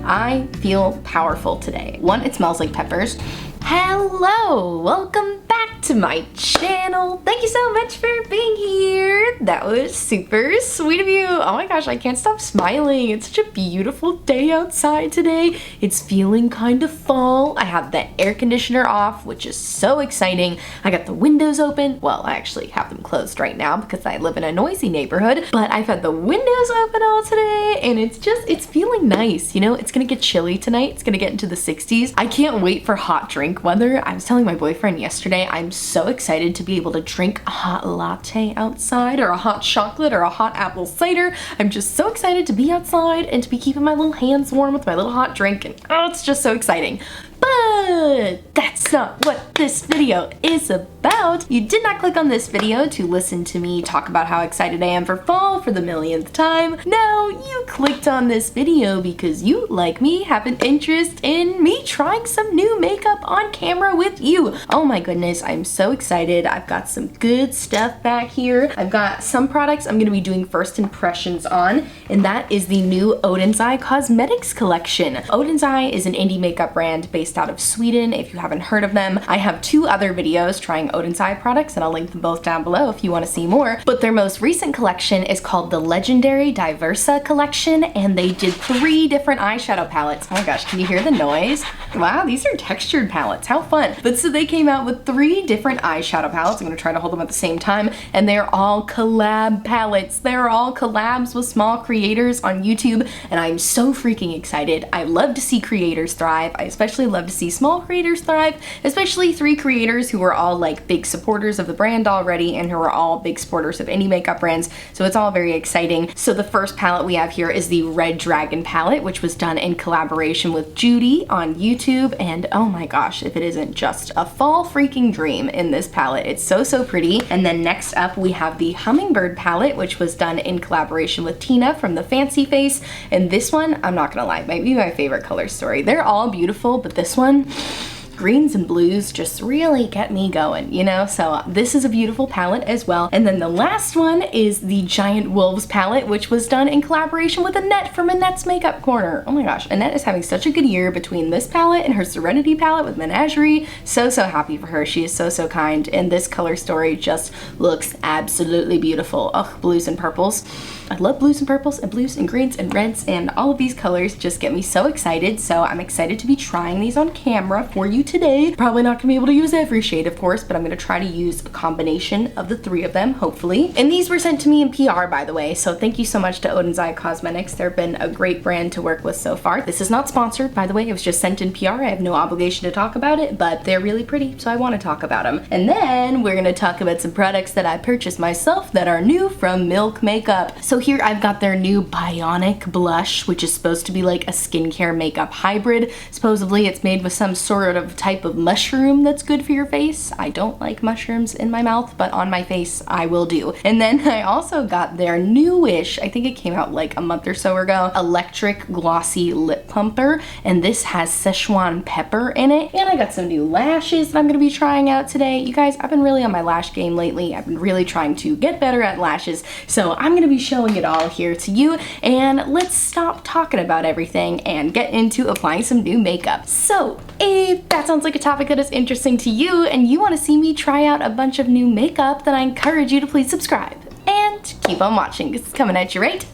I feel powerful today. One, it smells like peppers. Hello, welcome back to my channel. Thank you so much for being here. That was super sweet of you. Oh my gosh, I can't stop smiling. It's such a beautiful day outside today. It's feeling kind of fall. I have the air conditioner off, which is so exciting. I got the windows open. Well, I actually have them closed right now because I live in a noisy neighborhood, but I've had the windows open all today and it's feeling nice. You know, it's gonna get chilly tonight. It's gonna get into the 60s. I can't wait for hot drink weather. I was telling my boyfriend yesterday, I'm so excited to be able to drink a hot latte outside, or a hot chocolate, or a hot apple cider. I'm just so excited to be outside and to be keeping my little hands warm with my little hot drink, and oh, it's just so exciting. But that's not what this video is about. You did not click on this video to listen to me talk about how excited I am for fall for the millionth time. No, you clicked on this video because you, like me, have an interest in me trying some new makeup on camera with you. Oh my goodness, I'm so excited. I've got some good stuff back here. I've got some products I'm gonna be doing first impressions on, and that is the new Oden's Eye Cosmetics collection. Oden's Eye is an indie makeup brand based out of Sweden, if you haven't heard of them. I have 2 other videos trying Oden's Eye products, and I'll link them both down below if you want to see more. But their most recent collection is called the legendary Diversa collection, and they did 3 different eyeshadow palettes. Oh my gosh, can you hear the noise? Wow, these are textured palettes. How fun. But so they came out with 3 different eyeshadow palettes. I'm going to try to hold them at the same time, and they're all collab palettes. They're all collabs with small creators on YouTube, and I'm so freaking excited. I love to see creators thrive. I especially love to see small creators thrive, especially 3 creators who are all like big supporters of the brand already and who are all big supporters of any makeup brands, so it's all very exciting. So the first palette we have here is the Red Dragon palette, which was done in collaboration with Judy on YouTube, and oh my gosh, if it isn't just a fall freaking dream in this palette. It's so pretty. And then next up we have the Hummingbird palette, which was done in collaboration with Tina from the Fancy Face, and this one, I'm not gonna lie, might be my favorite color story. They're all beautiful, but this one, greens and blues just really get me going, you know? So this is a beautiful palette as well. And then the last one is the Giant Wolves palette, which was done in collaboration with Annette from Annette's Makeup Corner. Oh my gosh, Annette is having such a good year between this palette and her Serenity palette with Menagerie. So happy for her. She is so kind, and this color story just looks absolutely beautiful. Oh, blues and purples. I love blues and purples and blues and greens and reds, and all of these colors just get me so excited. So I'm excited to be trying these on camera for you today. Probably not gonna be able to use every shade, of course, but I'm gonna try to use a combination of the 3 of them, hopefully. And these were sent to me in PR, by the way, so thank you so much to Oden's Eye Cosmetics. They've been a great brand to work with so far. This is not sponsored, by the way. It was just sent in PR. I have no obligation to talk about it, but they're really pretty, so I want to talk about them. And then we're gonna talk about some products that I purchased myself that are new from Milk Makeup. So here I've got their new Bionic Blush, which is supposed to be like a skincare makeup hybrid. Supposedly it's made with some sort of type of mushroom that's good for your face. I don't like mushrooms in my mouth, but on my face I will do. And then I also got their newish, I think it came out like a month or so ago, Electric Glossy Lip Plumper, and this has Szechuan pepper in it. And I got some new lashes that I'm gonna be trying out today. You guys, I've been really on my lash game lately. I've been really trying to get better at lashes, so I'm gonna be showing it all here to you, and let's stop talking about everything and get into applying some new makeup. So if that sounds like a topic that is interesting to you and you want to see me try out a bunch of new makeup, then I encourage you to please subscribe and keep on watching because it's coming at you right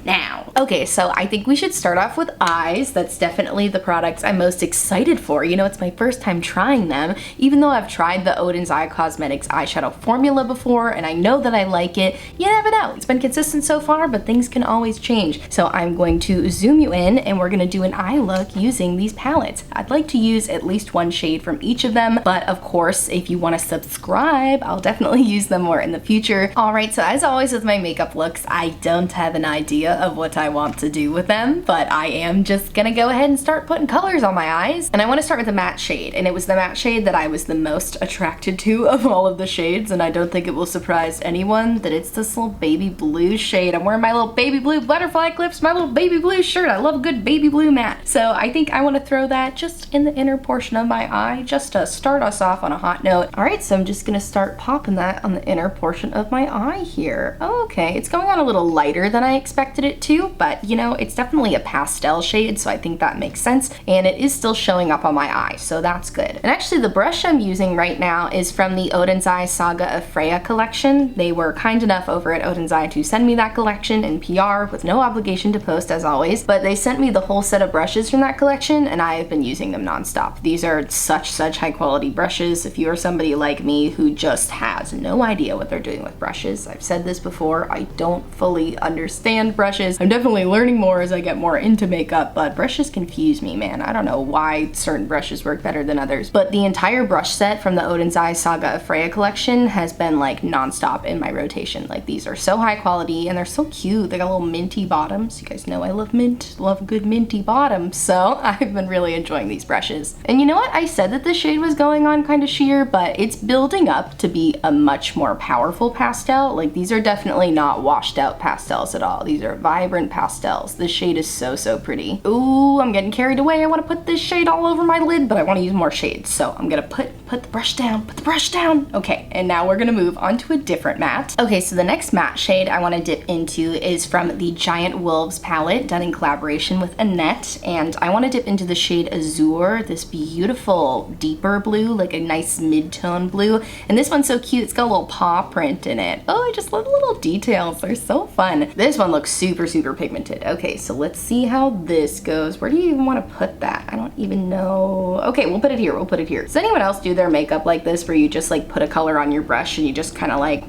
now. Okay, so I think we should start off with eyes. That's definitely the products I'm most excited for. You know, it's my first time trying them, even though I've tried the Oden's Eye Cosmetics eyeshadow formula before and I know that I like it. You never know. It's been consistent so far, but things can always change. So I'm going to zoom you in and we're gonna do an eye look using these palettes. I'd like to use at least 1 shade from each of them, but of course, if you wanna subscribe, I'll definitely use them more in the future. All right, so as always with my makeup looks, I don't have an idea of what I want to do with them, but I am just gonna go ahead and start putting colors on my eyes. And I want to start with the matte shade, and it was the matte shade that I was the most attracted to of all of the shades, and I don't think it will surprise anyone that it's this little baby blue shade. I'm wearing my little baby blue butterfly clips, my little baby blue shirt. I love a good baby blue matte. So I think I want to throw that just in the inner portion of my eye, just to start us off on a hot note. All right, so I'm just gonna start popping that on the inner portion of my eye here. Oh, okay, it's going on a little lighter than I expected it to, but you know, it's definitely a pastel shade, so I think that makes sense, and it is still showing up on my eye, so that's good. And actually the brush I'm using right now is from the Oden's Eye Saga of Freya collection. They were kind enough over at Oden's Eye to send me that collection in PR with no obligation to post as always, but they sent me the whole set of brushes from that collection and I have been using them nonstop. These are such high quality brushes. If you are somebody like me who just has no idea what they're doing with brushes, I've said this before, I don't fully understand brushes. I'm definitely learning more as I get more into makeup, but brushes confuse me, man. I don't know why certain brushes work better than others, but the entire brush set from the Oden's Eye Saga of Freya collection has been like nonstop in my rotation. Like these are so high quality and they're so cute. They got little minty bottoms. You guys know I love mint, love a good minty bottom, so I've been really enjoying these brushes. And you know what? I said that this shade was going on kind of sheer, but it's building up to be a much more powerful pastel. Like these are definitely not washed out pastels at all. These are vibrant pastels. This shade is so pretty. Ooh, I'm getting carried away. I want to put this shade all over my lid, but I want to use more shades. So I'm gonna put the brush down, put the brush down. Okay, and now we're gonna move on to a different matte. Okay, so the next matte shade I want to dip into is from the Giant Wolves palette, done in collaboration with Annette, and I want to dip into the shade Azure, this beautiful deeper blue, like a nice mid-tone blue, and this one's so cute. It's got a little paw print in it. Oh, I just love the little details. They're so fun. This one looks super pigmented. Okay, so let's see how this goes. Where do you even want to put that? I don't even know. Okay, we'll put it here. We'll put it here. Does anyone else do their makeup like this, where you just like put a color on your brush and you just kind of like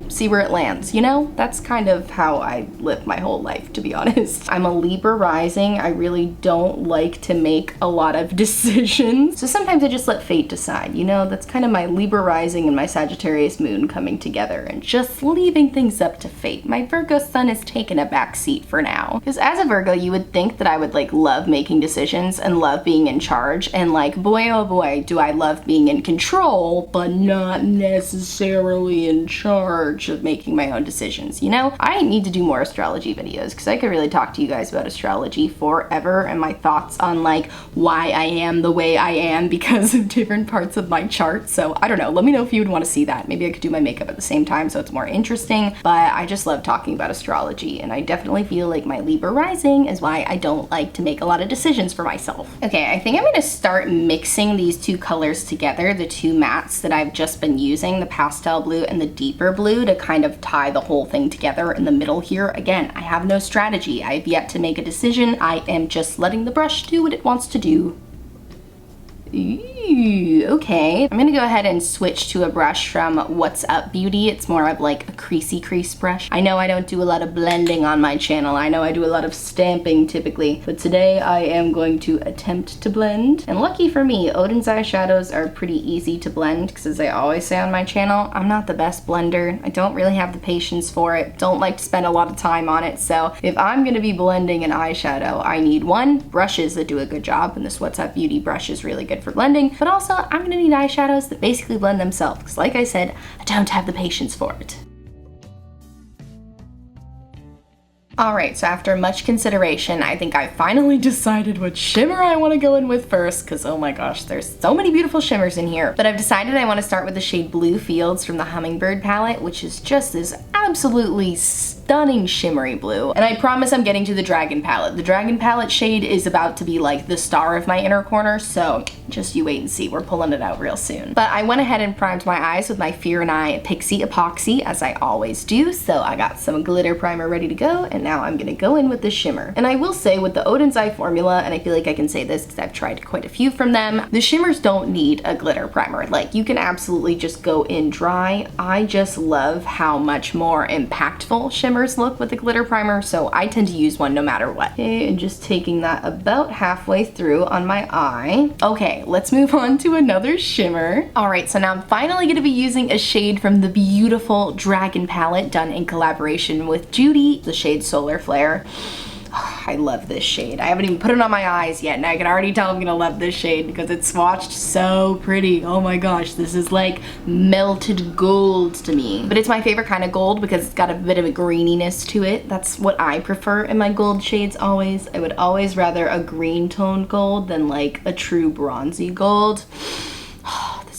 see where it lands, you know? That's kind of how I live my whole life, to be honest. I'm a Libra rising. I really don't like to make a lot of decisions. So sometimes I just let fate decide, you know? That's kind of my Libra rising and my Sagittarius moon coming together and just leaving things up to fate. My Virgo sun has taken a back seat for now. Because as a Virgo, you would think that I would like love making decisions and love being in charge, and like boy oh boy do I love being in control, but not necessarily in charge of making my own decisions, you know? I need to do more astrology videos because I could really talk to you guys about astrology forever and my thoughts on like why I am the way I am because of different parts of my chart. So I don't know, let me know if you would want to see that. Maybe I could do my makeup at the same time so it's more interesting, but I just love talking about astrology, and I definitely feel like my Libra rising is why I don't like to make a lot of decisions for myself. Okay, I think I'm gonna start mixing these two colors together, the two mattes that I've just been using, the pastel blue and the deeper blue, to kind of tie the whole thing together in the middle here. Again, I have no strategy. I have yet to make a decision. I am just letting the brush do what it wants to do. Ooh, okay. I'm gonna go ahead and switch to a brush from What's Up Beauty. It's more of like a creasy crease brush. I know I don't do a lot of blending on my channel. I know I do a lot of stamping typically, but today I am going to attempt to blend. And lucky for me, Oden's eyeshadows are pretty easy to blend because, as I always say on my channel, I'm not the best blender. I don't really have the patience for it. Don't like to spend a lot of time on it. So if I'm gonna be blending an eyeshadow, I need one, brushes that do a good job, and this What's Up Beauty brush is really good for blending, but also I'm gonna need eyeshadows that basically blend themselves because, like I said, I don't have the patience for it. Alright, so after much consideration, I think I finally decided what shimmer I want to go in with first, because oh my gosh, there's so many beautiful shimmers in here. But I've decided I want to start with the shade Blue Fields from the Hummingbird palette, which is just this absolutely stunning shimmery blue. And I promise I'm getting to the Dragon palette. The Dragon palette shade is about to be like the star of my inner corner, so just you wait and see. We're pulling it out real soon. But I went ahead and primed my eyes with my Fear and I Pixie Epoxy, as I always do, so I got some glitter primer ready to go, and now I'm gonna go in with the shimmer. And I will say, with the Oden's Eye formula, and I feel like I can say this because I've tried quite a few from them, the shimmers don't need a glitter primer. Like, you can absolutely just go in dry. I just love how much more impactful shimmers look with a glitter primer, so I tend to use one no matter what. Okay, and just taking that about halfway through on my eye. Okay, let's move on to another shimmer. Alright, so now I'm finally gonna be using a shade from the beautiful Dragon palette done in collaboration with Judy, the shade Solar Flare. Oh, I love this shade. I haven't even put it on my eyes yet, and I can already tell I'm gonna love this shade because it's swatched so pretty. Oh my gosh, this is like melted gold to me. But it's my favorite kind of gold because it's got a bit of a greeniness to it. That's what I prefer in my gold shades always. I would always rather a green toned gold than like a true bronzy gold.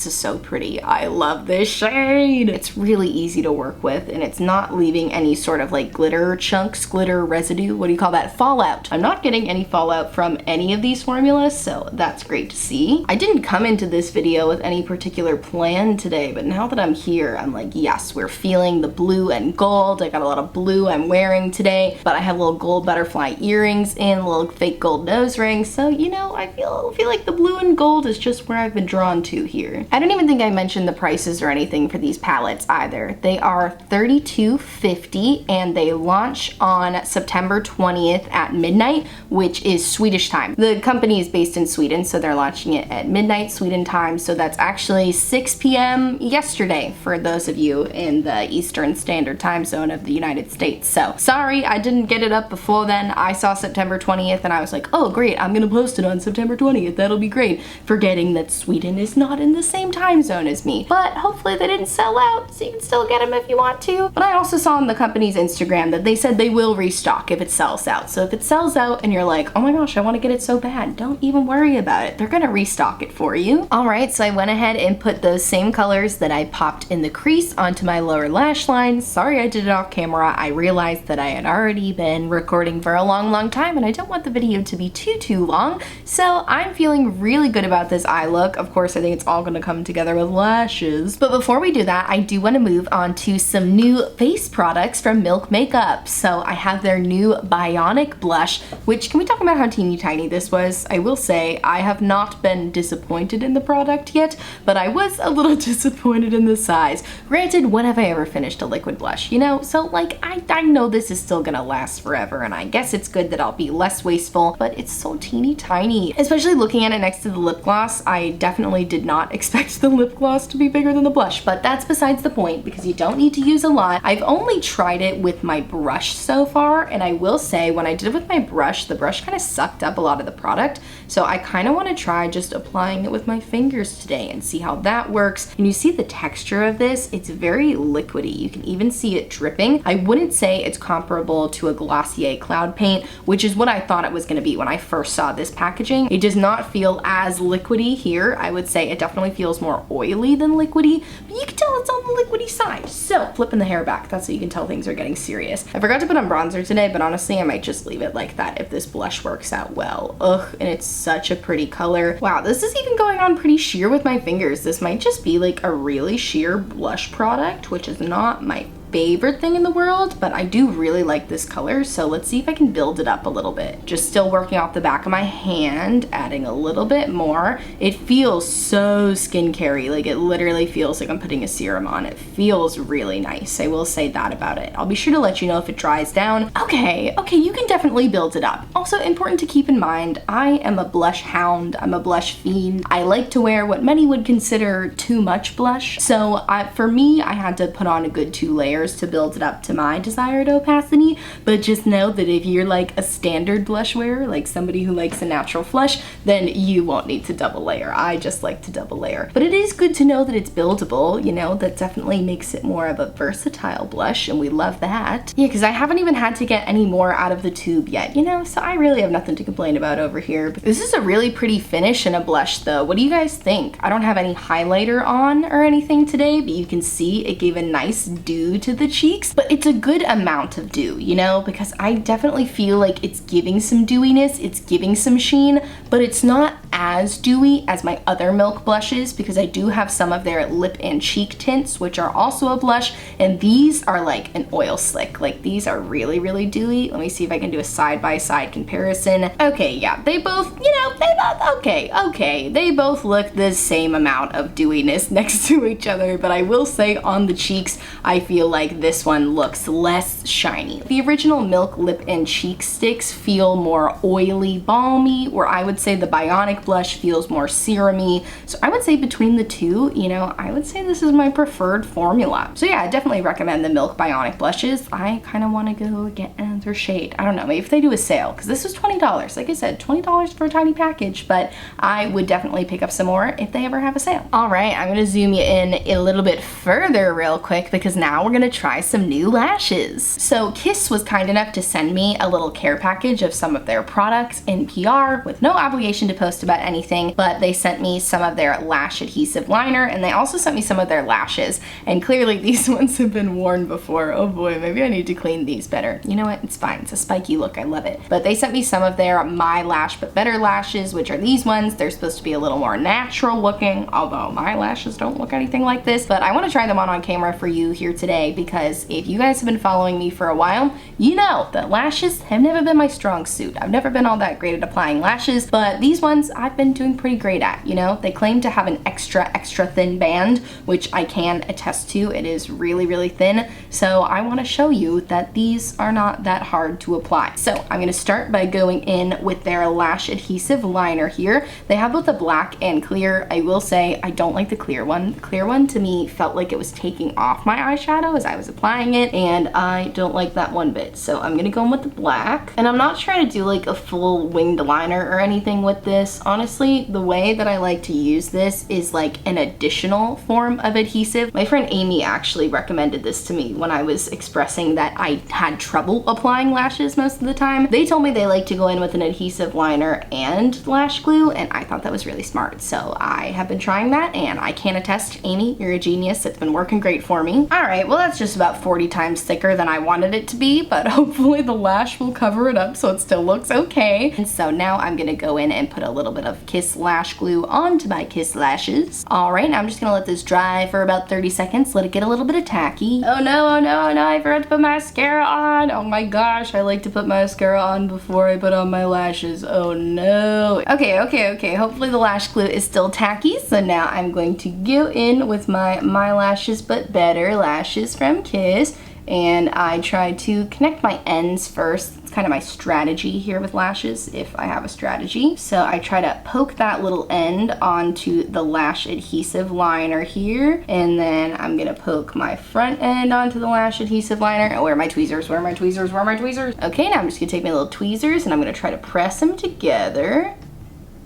this is so pretty. I love this shade. It's really easy to work with, and it's not leaving any sort of like glitter chunks, glitter residue, what do you call that, fallout. I'm not getting any fallout from any of these formulas, so that's great to see. I didn't come into this video with any particular plan today, but now that I'm here, I'm like, yes, we're feeling the blue and gold. I got a lot of blue I'm wearing today, but I have little gold butterfly earrings and little fake gold nose rings, so you know, I feel like the blue and gold is just where I've been drawn to here. I don't even think I mentioned the prices or anything for these palettes either. They are $32.50 and they launch on September 20th at midnight, which is Swedish time. The company is based in Sweden, so they're launching it at midnight Sweden time, so that's actually 6 p.m. yesterday for those of you in the Eastern Standard Time Zone of the United States. So sorry I didn't get it up before then. I saw September 20th and I was like, oh great, I'm gonna post it on September 20th, that'll be great, forgetting that Sweden is not in the same time zone as me. But hopefully they didn't sell out, so you can still get them if you want to. But I also saw on the company's Instagram that they said they will restock if it sells out. So if it sells out and you're like, oh my gosh, I want to get it so bad, don't even worry about it. They're gonna restock it for you. All right, so I went ahead and put those same colors that I popped in the crease onto my lower lash line. Sorry I did it off camera. I realized that I had already been recording for a long time and I don't want the video to be too long. So I'm feeling really good about this eye look. Of course, I think it's all gonna come together with lashes. But before we do that, I do want to move on to some new face products from Milk Makeup. So I have their new Bionic Blush, which, can we talk about how teeny tiny this was? I will say I have not been disappointed in the product yet, but I was a little disappointed in the size. Granted, when have I ever finished a liquid blush, you know? So like, I know this is still gonna last forever, and I guess it's good that I'll be less wasteful, but it's so teeny tiny. Especially looking at it next to the lip gloss, I definitely did not expect the lip gloss to be bigger than the blush, but that's besides the point because you don't need to use a lot. I've only tried it with my brush so far, and I will say when I did it with my brush, the brush kind of sucked up a lot of the product, so I kind of want to try just applying it with my fingers today and see how that works. And you see the texture of this, it's very liquidy. You can even see it dripping. I wouldn't say it's comparable to a Glossier Cloud Paint, which is what I thought it was going to be when I first saw this packaging. It does not feel as liquidy here. I would say it definitely feels more oily than liquidy, but you can tell it's on the liquidy side. So flipping the hair back, that's how you can tell things are getting serious. I forgot to put on bronzer today, but honestly I might just leave it like that if this blush works out well. Ugh, and it's such a pretty color. Wow, this is even going on pretty sheer with my fingers. This might just be like a really sheer blush product, which is not my favorite thing in the world, but I do really like this color, so let's see if I can build it up a little bit. Just still working off the back of my hand, adding a little bit more. It feels so skincare-y, like it literally feels like I'm putting a serum on. It feels really nice, I will say that about it. I'll be sure to let you know if it dries down. Okay, you can definitely build it up. Also important to keep in mind, I am a blush hound, I'm a blush fiend. I like to wear what many would consider too much blush, so for me, I had to put on a good 2 layers to build it up to my desired opacity, but just know that if you're like a standard blush wearer, like somebody who likes a natural flush, then you won't need to double layer. I just like to double layer. But it is good to know that it's buildable, you know, that definitely makes it more of a versatile blush, and we love that. Yeah, because I haven't even had to get any more out of the tube yet, you know, so I really have nothing to complain about over here. But this is a really pretty finish in a blush though. What do you guys think? I don't have any highlighter on or anything today, but you can see it gave a nice dew to the cheeks, but it's a good amount of dew, you know, because I definitely feel like it's giving some dewiness, it's giving some sheen, but it's not as dewy as my other Milk blushes because I do have some of their lip and cheek tints, which are also a blush, and these are like an oil slick. Like these are really dewy. Let me see if I can do a side-by-side comparison. Okay, yeah, they both, you know, okay, they both look the same amount of dewiness next to each other, but I will say on the cheeks, I feel like this one looks less shiny. The original Milk lip and cheek sticks feel more oily, balmy, where I would say the Bionic blush feels more serum-y. So I would say between the two, you know, I would say this is my preferred formula. So yeah, I definitely recommend the Milk Bionic blushes. I kind of want to go get another shade. I don't know, maybe if they do a sale, because this was $20. Like I said, $20 for a tiny package, but I would definitely pick up some more if they ever have a sale. All right, I'm gonna zoom you in a little bit further real quick because now we're gonna try some new lashes. So Kiss was kind enough to send me a little care package of some of their products in PR with no obligation to post about about anything, but they sent me some of their lash adhesive liner, and they also sent me some of their lashes. And clearly these ones have been worn before. Oh boy, maybe I need to clean these better. You know what? It's fine. It's a spiky look. I love it. But they sent me some of their My Lash But Better lashes, which are these ones. They're supposed to be a little more natural looking, although my lashes don't look anything like this. But I want to try them on camera for you here today, because if you guys have been following me for a while, you know that lashes have never been my strong suit. I've never been all that great at applying lashes, but these ones I've been doing pretty great at, you know? They claim to have an extra thin band, which I can attest to. It is really, really thin. So I want to show you that these are not that hard to apply. So I'm going to start by going in with their lash adhesive liner here. They have both the black and clear. I will say I don't like the clear one. The clear one to me felt like it was taking off my eyeshadow as I was applying it, and I don't like that one bit. So I'm going to go in with the black, and I'm not trying to do like a full winged liner or anything with this. Honestly, the way that I like to use this is like an additional form of adhesive. My friend Amy actually recommended this to me when I was expressing that I had trouble applying lashes most of the time. They told me they like to go in with an adhesive liner and lash glue, and I thought that was really smart. So I have been trying that, and I can attest, Amy, you're a genius. It's been working great for me. All right, well, that's just about 40 times thicker than I wanted it to be, but hopefully the lash will cover it up so it still looks okay. And so now I'm gonna go in and put a little bit of Kiss Lash glue onto my Kiss lashes. All right, now I'm just gonna let this dry for about 30 seconds, let it get a little bit of tacky. Oh no, oh no, oh no, I forgot to put mascara on. Oh my gosh, I like to put mascara on before I put on my lashes. Oh no. Okay, hopefully the lash glue is still tacky, so now I'm going to go in with my Lashes But Better lashes from Kiss, and I try to connect my ends first. It's kind of my strategy here with lashes, if I have a strategy. So I try to poke that little end onto the lash adhesive liner here, and then I'm gonna poke my front end onto the lash adhesive liner. Oh, where are my tweezers? Where are my tweezers? Where are my tweezers? Okay, now I'm just gonna take my little tweezers and I'm gonna try to press them together.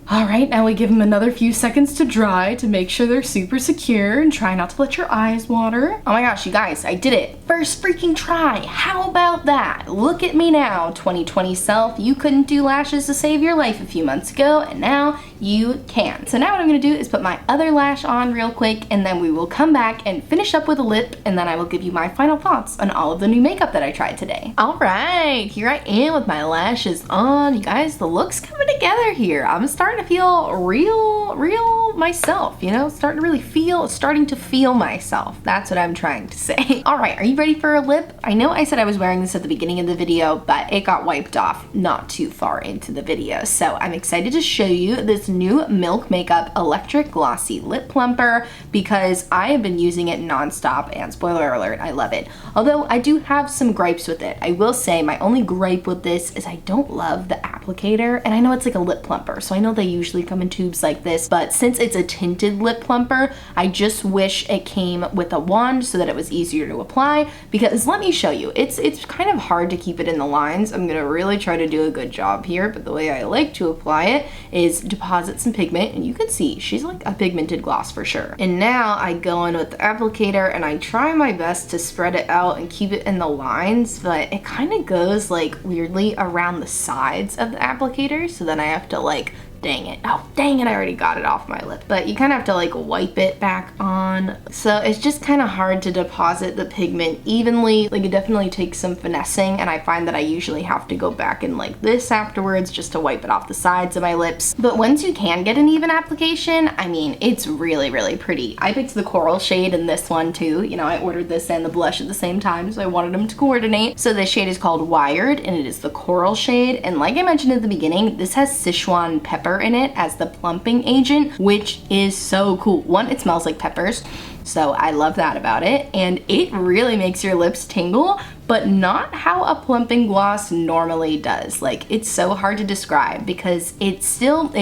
All right, now we give them another few seconds to dry to make sure they're super secure, and try not to let your eyes water. Oh my gosh, you guys, I did it. First freaking try. How about that? Look at me now, 2020 self. You couldn't do lashes to save your life a few months ago, and now you can. So now what I'm gonna do is put my other lash on real quick, and then we will come back and finish up with a lip, and then I will give you my final thoughts on all of the new makeup that I tried today. All right, here I am with my lashes on. You guys, the look's coming together here. I'm starting to feel real myself, you know, starting to feel myself. That's what I'm trying to say. All right, are you ready for a lip? I know I said I was wearing this at the beginning of the video, but it got wiped off not too far into the video. So I'm excited to show you this new Milk Makeup Electric Glossy Lip Plumper, because I have been using it nonstop, and spoiler alert, I love it. Although I do have some gripes with it. I will say my only gripe with this is I don't love the applicator, and I know it's like a lip plumper, so I know they usually come in tubes like this, but since it's a tinted lip plumper, I just wish it came with a wand so that it was easier to apply, because let me show you, it's kind of hard to keep it in the lines. I'm gonna really try to do a good job here, but the way I like to apply it is deposit some pigment, and you can see she's like a pigmented gloss for sure. And now I go in with the applicator and I try my best to spread it out and keep it in the lines, but it kind of goes like weirdly around the sides of the applicator, so then I have to like, dang it, oh dang it, I already got it off my lip. But you kind of have to like wipe it back on, so it's just kind of hard to deposit the pigment evenly. Like, it definitely takes some finessing, and I find that I usually have to go back in like this afterwards just to wipe it off the sides of my lips. But once you can get an even application, I mean, it's really pretty. I picked the coral shade in this one too. You know, I ordered this and the blush at the same time, so I wanted them to coordinate. So this shade is called Wired, and it is the coral shade, and like I mentioned at the beginning, this has Sichuan pepper in it as the plumping agent, which is so cool. One, it smells like peppers, so I love that about it, and it really makes your lips tingle, but not how a plumping gloss normally does. Like, it's so hard to describe because it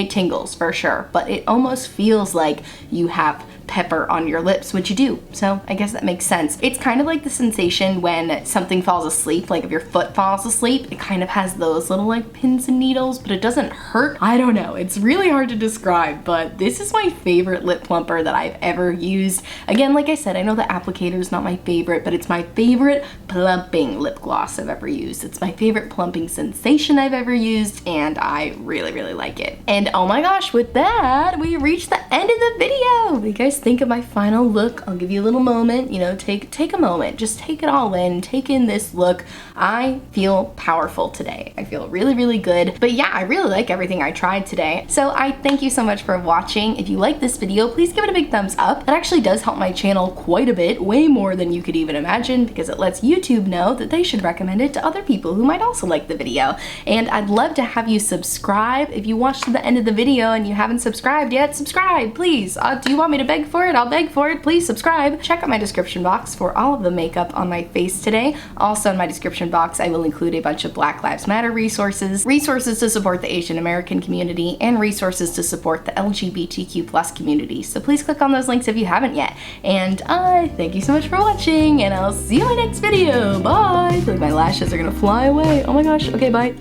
tingles for sure, but it almost feels like you have pepper on your lips, which you do. So I guess that makes sense. It's kind of like the sensation when something falls asleep, like if your foot falls asleep, it kind of has those little like pins and needles, but it doesn't hurt. I don't know. It's really hard to describe, but this is my favorite lip plumper that I've ever used. Again, like I said, I know the applicator is not my favorite, but it's my favorite plumping lip gloss I've ever used. It's my favorite plumping sensation I've ever used, and I really, really like it. And oh my gosh, with that, we reached the end of the video. What do you guys think of my final look? I'll give you a little moment, you know, take a moment, just take it all in, take in this look. I feel powerful today. I feel really, really good. But yeah, I really like everything I tried today. So I thank you so much for watching. If you like this video, please give it a big thumbs up. That actually does help my channel quite a bit, way more than you could even imagine, because it lets YouTube know that they should recommend it to other people who might also like the video. And I'd love to have you subscribe. If you watched to the end of the video and you haven't subscribed yet, subscribe, please. Do you want me to beg for it? I'll beg for it. Please subscribe. Check out my description box for all of the makeup on my face today. Also in my description box, I will include a bunch of Black Lives Matter resources to support the Asian American community, and resources to support the LGBTQ+ community. So please click on those links if you haven't yet. And I thank you so much for watching, and I'll see you in my next video. Bye. I feel like my lashes are gonna fly away. Oh my gosh. Okay, bye.